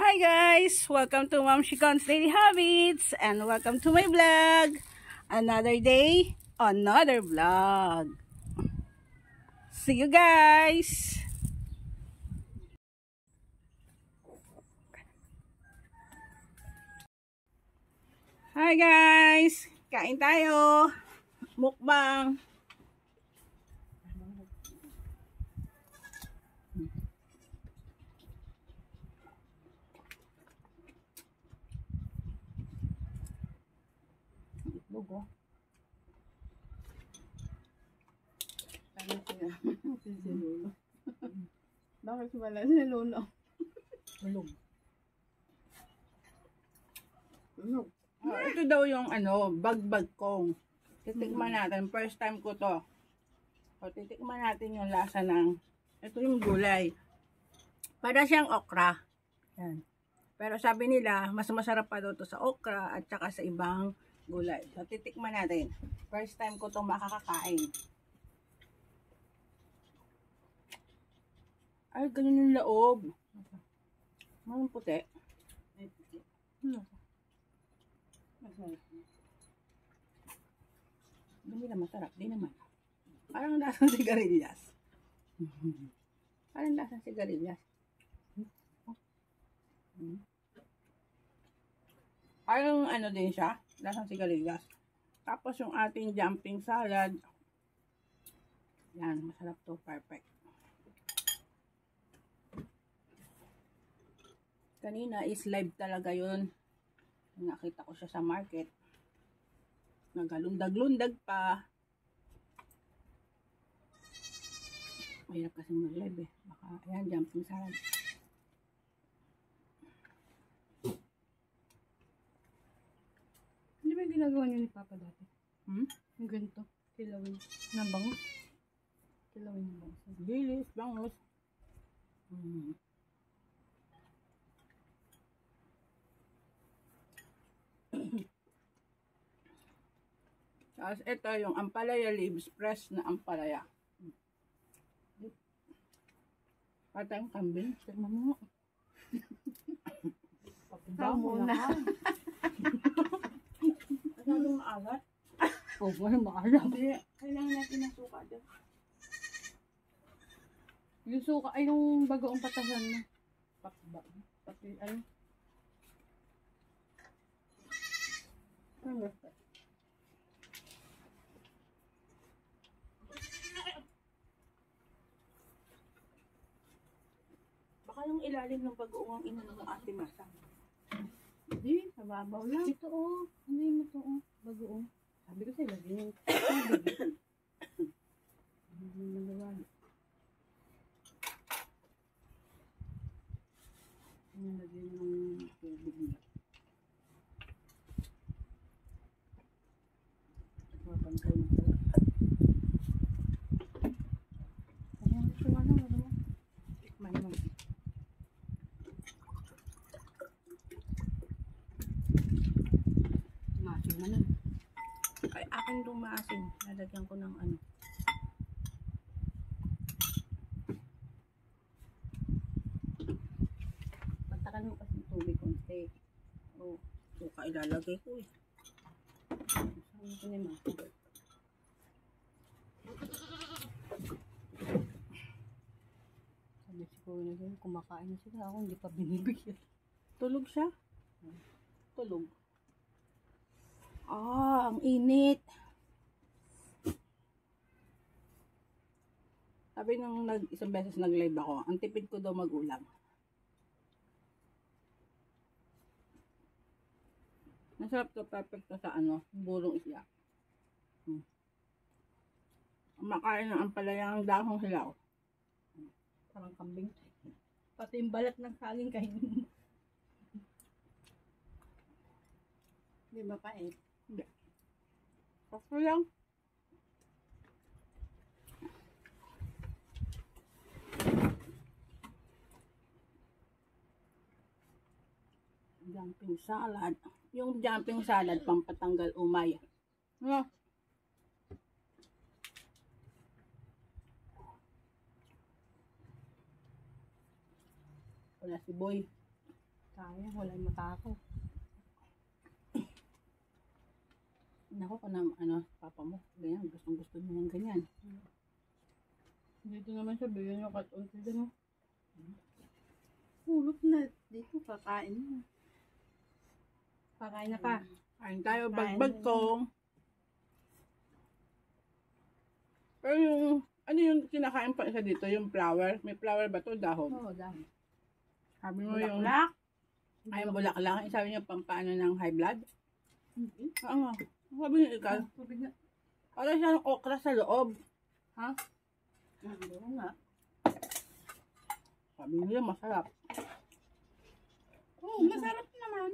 Hi guys! Welcome to Mom Shikon's Daily Habits and welcome to my vlog. Another day, another vlog. See you guys! Hi guys! Kain tayo! Mukbang! Itlog. Bakit wala si Lolo? Tulog. Ito daw yung bagbag kong. Titikman natin. First time ko to. O, titikman natin yung lasa ng, ito yung gulay. Para siyang okra. Yan. Pero sabi nila, mas masarap pa daw to sa okra at saka sa ibang gulay. So, titikman natin. First time ko to makakakain. Ay, ganun yung loob. Anong puti? Hindi na masarap. Di naman. Parang lasang sigarilyas. Parang lasang sigarilyas. Parang din siya. Lasang sigarilyas. Tapos yung ating jumping salad. Yan. Masarap to. Perfect. Kanina is live talaga yun. Nakita ko siya sa market. Nagalundag-lundag pa. Mahirap kasi mag-live eh. Baka, ayan, jumping salad. Hindi ba yung ginagawa niyo ni Papa dati? Yung ganito. Kilawin. Ng bangus. Kilawin ng bangus. Bilis, bangus. Tapos ito yung ampalaya leaves, fresh na ampalaya. Patay ang kambing. Tignan mo. Papunta mo na. Masyadong maalat. Oo, walang maalam. Hindi, kailangan natin ng suka dyan. Yung suka, ay yung bagoong patasan mo. Pati, ano? Ano? Baka yung ilalim ng bagoong ang inano ng ate Masa. Hindi, mababaw lang. Ito oh. Ano yung ito oh? Bagoong. Sabi ko sa'yo, lagyan yung Nilagyan ng tubig nila. Mapantay na pala. Ayan, ito ano mo? Tikman mo. Tumasin na nun. Ay, aking tumasin. Lalagyan ko ng ano. Pantakan mo kasi tubig konti. O, suka ilalagay ko eh. Saan ko naman? Sabi siguro na sila, kumakain na sila. Ako hindi pa binibigyan. Tulog siya? Tulog. Ah, ang init. Sabi nung isang beses nag-live ako, ang tipid ko daw mag-ulam. Masarap to, perfect to sa burong isla. Makain ng ampalayang dahong hilaw. Parang kambing. Pati yung balat ng saging kainin. Hindi ba pa eh? Hindi. Pasto lang. Jumping salad. Yung jumping salad, pampatanggal umay. Ano? Wala si Boy. Kaya, wala yung matako. Nako ka na, papa mo, ganyan, gustong-gusto niya ng ganyan. Dito naman siya, bigyan nyo kat-unti din. Hulot na. Dito, kakain na. Kakain na pa. Kain tayo, Kain bagbag na kong. Pero yung, ano yung kinakain pa isa dito, yung flower? May flower ba to dahon? Oo, dahil. Sabi mo yung, Bulaklak. ay bulaklak, sabi niya pampaano ng high blood? Hindi. Oo nga. Sabi niya ikaw, Tubig na. para siyang okra sa loob. Ha? Oo nga. Sabi niya masarap. Oo, masarap naman.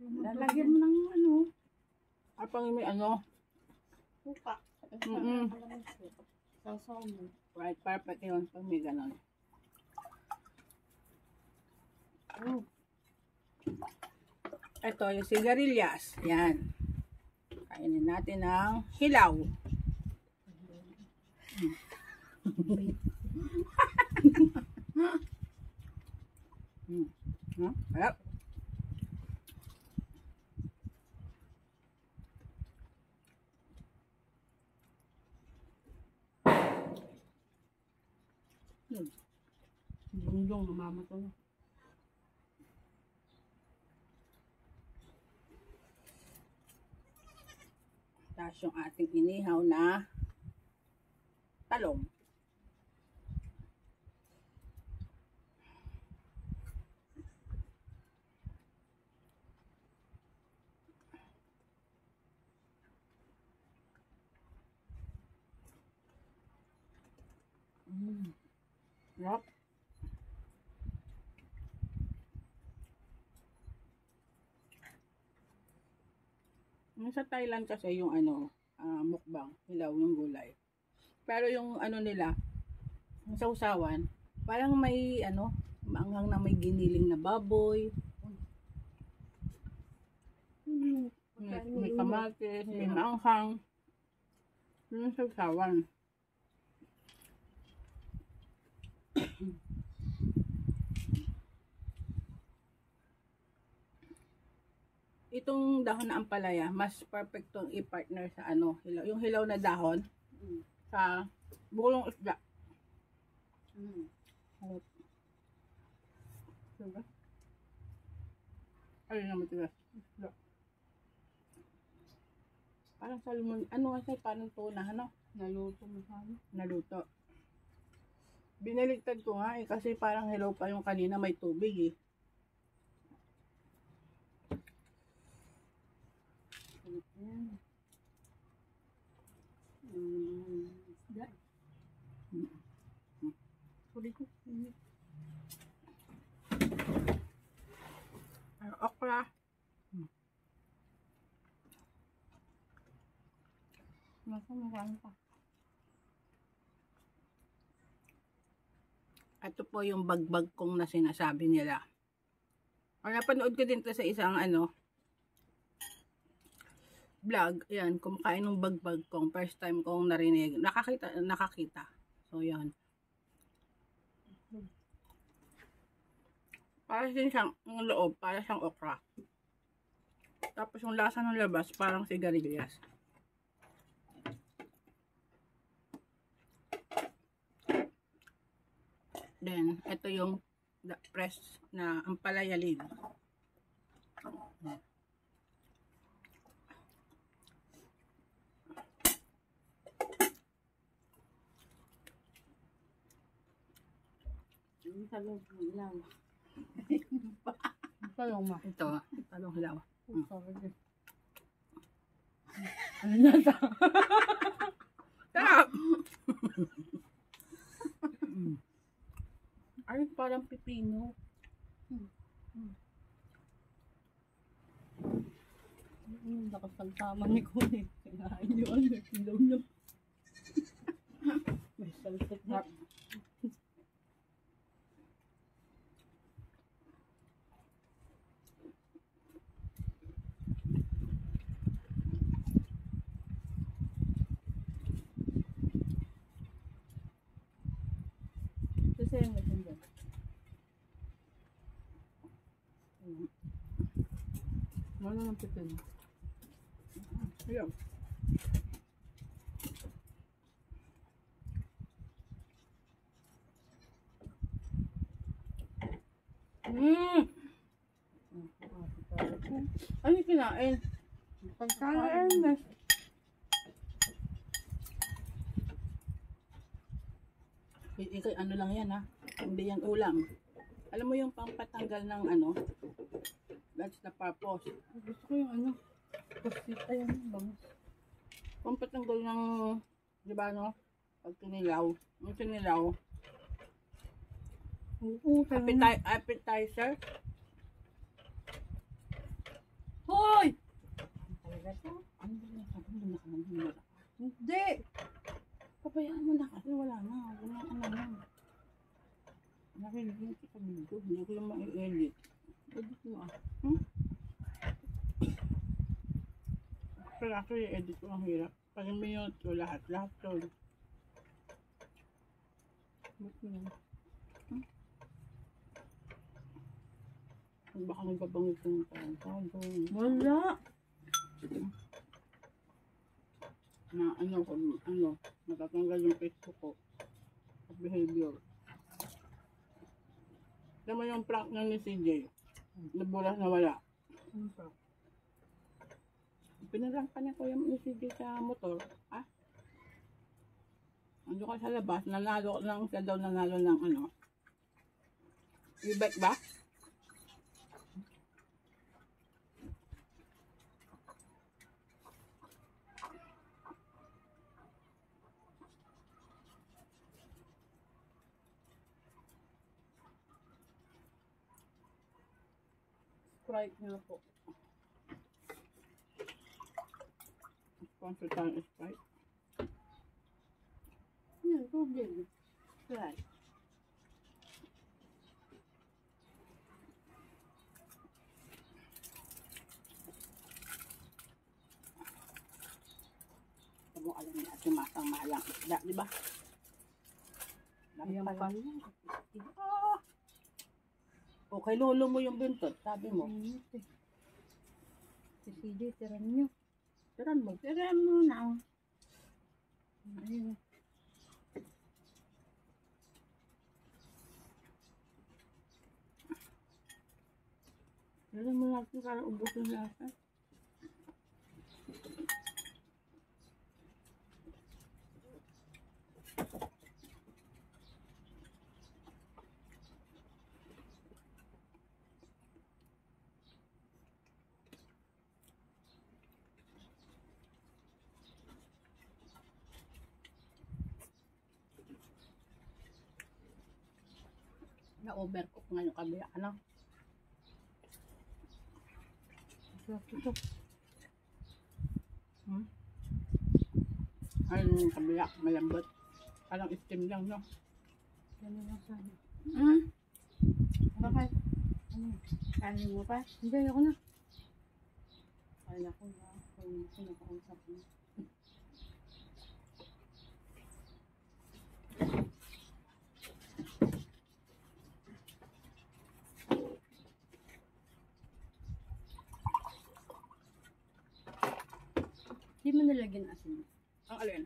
Lalagyan mo ng ano. At pang may Suka. Mm-mm. Sausaw mo. right, perfect yun pag may ganon. Ito yung sigarilyas. Yan. Kainin natin ng hilaw. Harap. Bungjong, mamamatay na. Tapos yung ating inihaw na talong. Sarap. Yung sa Thailand kasi yung mukbang, hilaw yung gulay. Pero yung nila, yung sausawan, parang may maanghang na may giniling na baboy, may kamatis, may maanghang. Yun yung sausawan. Itong dahon na ampalaya, mas perfect tong i-partner sa hilaw. Yung hilaw na dahon sa bulong isda. Diba? Ayun naman tigas. Isda. Parang salmon, kasi parang tuna, Naluto mo sana. naluto. Binaligtad ko nga kasi parang hilaw pa yung kanina, may tubig eh. Yan. Isda. Huli ko. Okra. Nasa marami pa. Ito po yung bagbag kong na sinasabi nila. Napanood ko din to sa isang vlog. Yan, kumakain ng bagbag kong. First time kong narinig. Nakakita. So, yan. Para din siyang, yung loob, para siyang okra. Tapos yung lasa ng labas, parang sigarilyas. Then, ito yung press na ampalaya leaf. Yung talong hilaw. Talong ma. Ito, talong hilaw. Sorry. Ano na ito? Sarap! Ay, parang pipino. Lakas ng tama ni Kuya. Kinain yung hilaw niya. May salsat na. Kasi yung naging dyan. Wala nang pipin. Ayun. Mm. Ano yung kinain? Pagkain. Ikay, ano lang yan ha? Hindi yan ulam. Alam mo yung pampatanggal ng ano? That's the purpose. Gusto ko yung ano. Pasita yan. Bangus. Pampatanggal ng, di ba no? Pag tinilaw. Yung tinilaw. Oo, Appetizer. Hoy! Talaga to? Ano ba yung sabi mo na? Hindi! Pabayaan mo na kasi wala na. Wala na ano na. Nakinig yung sa video. Hindi ko yung ma-edit. Edit mo ah. Pero actually, edit ko ang hirap. Pag minute ko lahat. Lahat to. Ba't mo yan? Baka nagbabangit yung tawag. Wala! Na ano, natatanggal yung Facebook ko. At behavior. Alam mo yung prank na ni CJ. Nabulas na wala. Ano pa? Pinarang pa niya ko yung ni CJ sa motor. Ah? Ando ka sa labas, nanalo lang siya daw nanalo ng ano. E-bike ba? Sprite nga po. Sponsor tayo ng Sprite. Yan, tubig. Sprite. Huwag mo alam niya at yung matang mahalang isda, di ba? Ayan pala. Ah! O kay lolo mo yung buntot, sabi mo. Si CJ, tiran nyo. Tiran mo. Tiran mo na. Ayun. Tiran mo natin para ubos yung lasa. Na-overcook nga yung kabila, ano? Sarap ito. Ayun yung kabila, malambot. Parang steam lang, no? Ganun lang sana. Bakit? Ano? Kanin mo pa? Hindi, ako na. Kaya ko na. Kung sinakausap mo. Hindi mo nilagyan asin. Ang alin?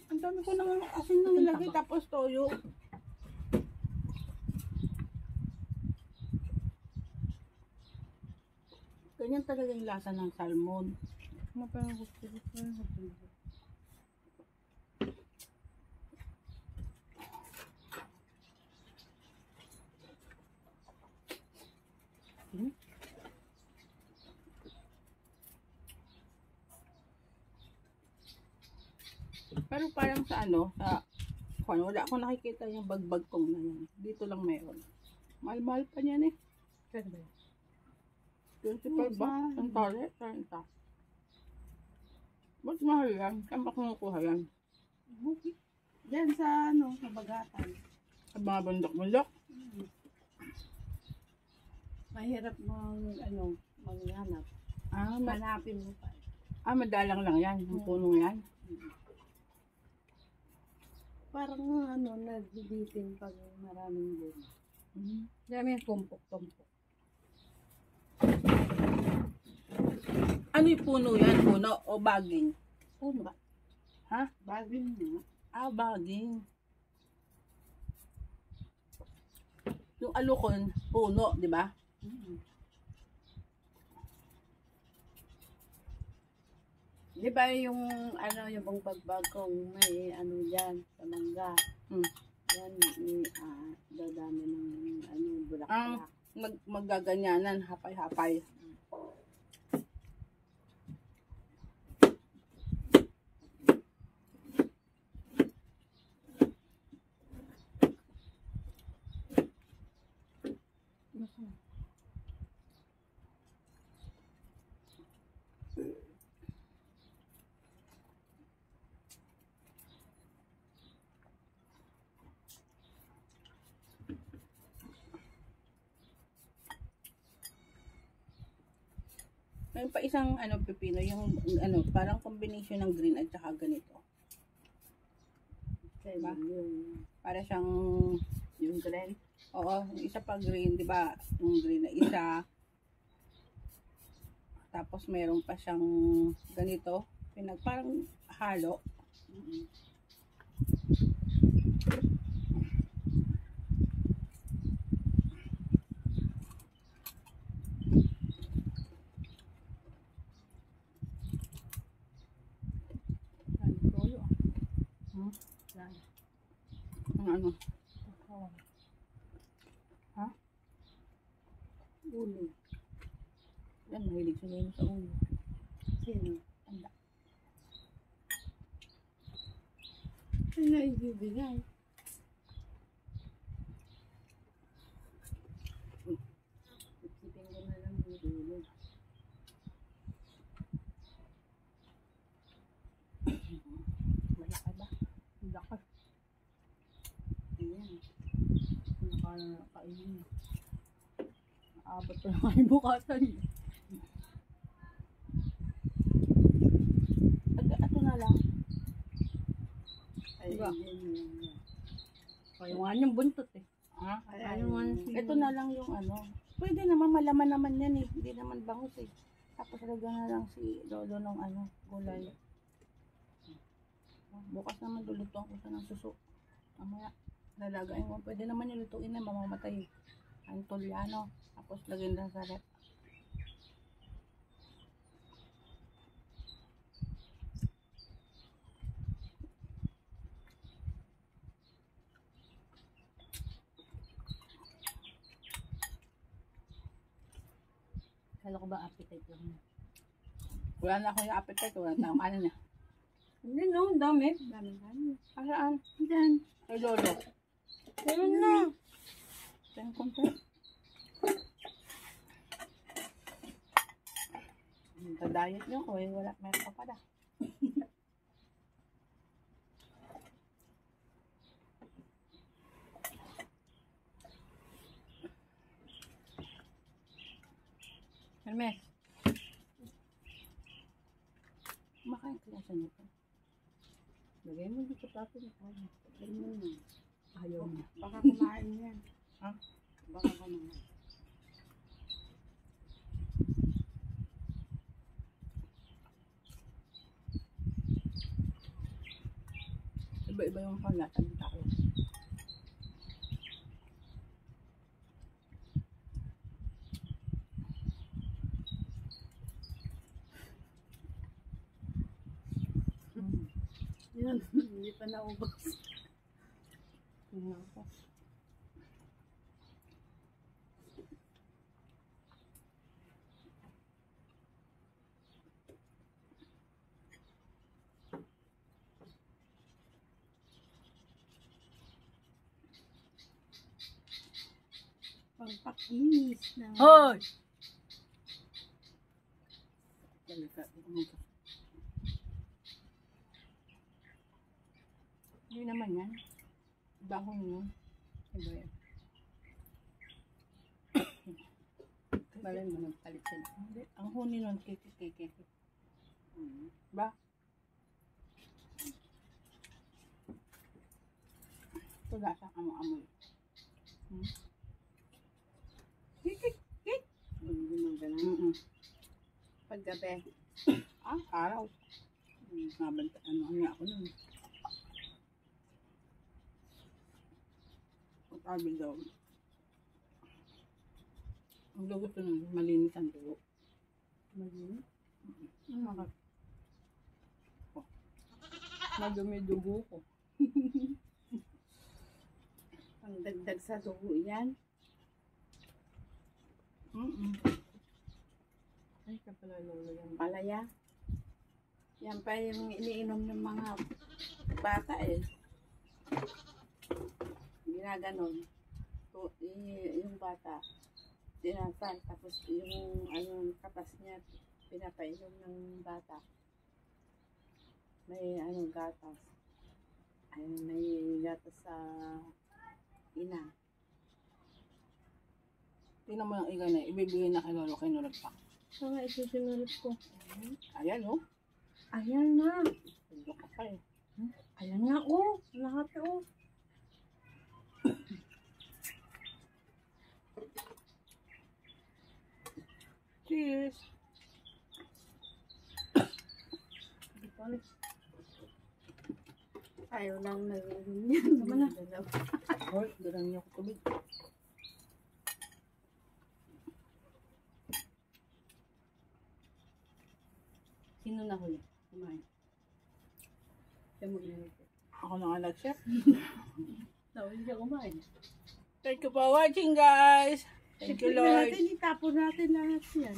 Ang dami ko nang asin na nilagay, tapos toyo. Ganyan talaga yung lasa ng salmon. Ano pa yung gusto ko? Pero parang sa ano, wala akong nakikita yung bagbag kong na yan. Dito lang meron. Mahal-mahal pa niyan eh. Saan ba? 25 ba? Ang tali? 30. Ba't mahal yan? Saan ba kumukuha yan? Diyan sa ano, sa bagatan. Sa mga bundok-bundok? Mahirap maghanap. Hanapin mo pa. Madalang lang yan. Yung puno yan. Parang nagbibitin pag maraming din. Dami yung tumpok-tumpok. Ano yung puno yan? Puno o baging? Puno. Ha? Bagin mo. Ah, baging. Yung alukon, puno, di ba? Di ba yung ano yung bang bagbagong may ano dyan sa mangga. Hmm. Yan dadami ng ano Ang bulak-bulak. maggaganyanan, hapay-hapay. May pa isang ano pepino, yung ano, parang combination ng green at saka ganito. Diba? Para siyang Yung green. oo, yung isa pa green, 'di ba? Yung green na isa. Tapos meron pa siyang ganito, parang halo. Ano tuyo? Ang ano? Ha? Ulo. Yan, mahilig sila yun sa ulo. Sino? Tanda. Sino ibibigay? Isipin ko na lang yung ulo. Malaki ba? Malaki. Ayan. Nakakainin. Naabot ko lang ay bukasan. Ito na lang. Ay, Diba? yun. Kaya nga yung buntot eh. Ha? Ay, Ito na lang yung ano. Pwede naman, malaman naman yan eh. Hindi naman bangus eh. Tapos lagyan na lang si Lolo ng ano, gulay. Bukas naman lulutuan ko siya ng suso. Mamaya, lalagayin ko. Pwede naman yung lutuin na mamamatay. Ang tulyano. Tapos lagyan lang sa rep. Kala ko ba appetite lang na? Wala na akong appetite. Wala na akong ano na. Hindi no, dami. Dami. Asaan? Diyan. Ay, Lolo. Ayun na. Ten konti. Sa diet niyo ko eh. Wala. Meron pa pala. Hermes. Kumakain kaya siya nito. Lagay mo dito sa atin. Lagay mo na. Ayaw niya. Baka kumain yan. Ha? Baka kumain. Iba-iba yung panlasa ng tao. Yun, hindi pa naubos. Tingnan ko. Pagpakinis na. Hoy! Hindi naman yan. Bangon yun. Iba yan. Balay mo nagpalit sila. Hindi. Ang huni nun, kiki. Ba? Ito lasa ang amoy. Hindi mo ganun. Mm-mm. Gabi. Araw. Nabanta, ano nga ako nun. Pag-abil daw. Ang dugo ko nun, malinis ang dugo. Madumi. Bakit? Madumi dugo ko. Ang dagdag sa dugo yan. Ay, kapala lolo yan. Palaya. Yan pa yung iniinom ng mga bata eh. Ginaganon. Yung bata, tinatay. Tapos yung katas niya, pinapainom ng bata. May gatas. May gatas sa ina. Tingnan mo yung iga na, ibibigay na kay Lolo kinurot pa. Saan nga isusunod ko? Ayan, oh. Ayan na. Tulo ka pa eh. Ayan nga oh. Lahat oh. Cheers! Ayaw lang nag-inom yan. Tama na. Hoy, darang niyo ko tubig. Sino na huli? Kumain. Siya mag-inom. Ako na nga nag-chef. Tawin siya kumain. Thank you for watching, guys. Thank you, Lord. Itapon natin lahat yan.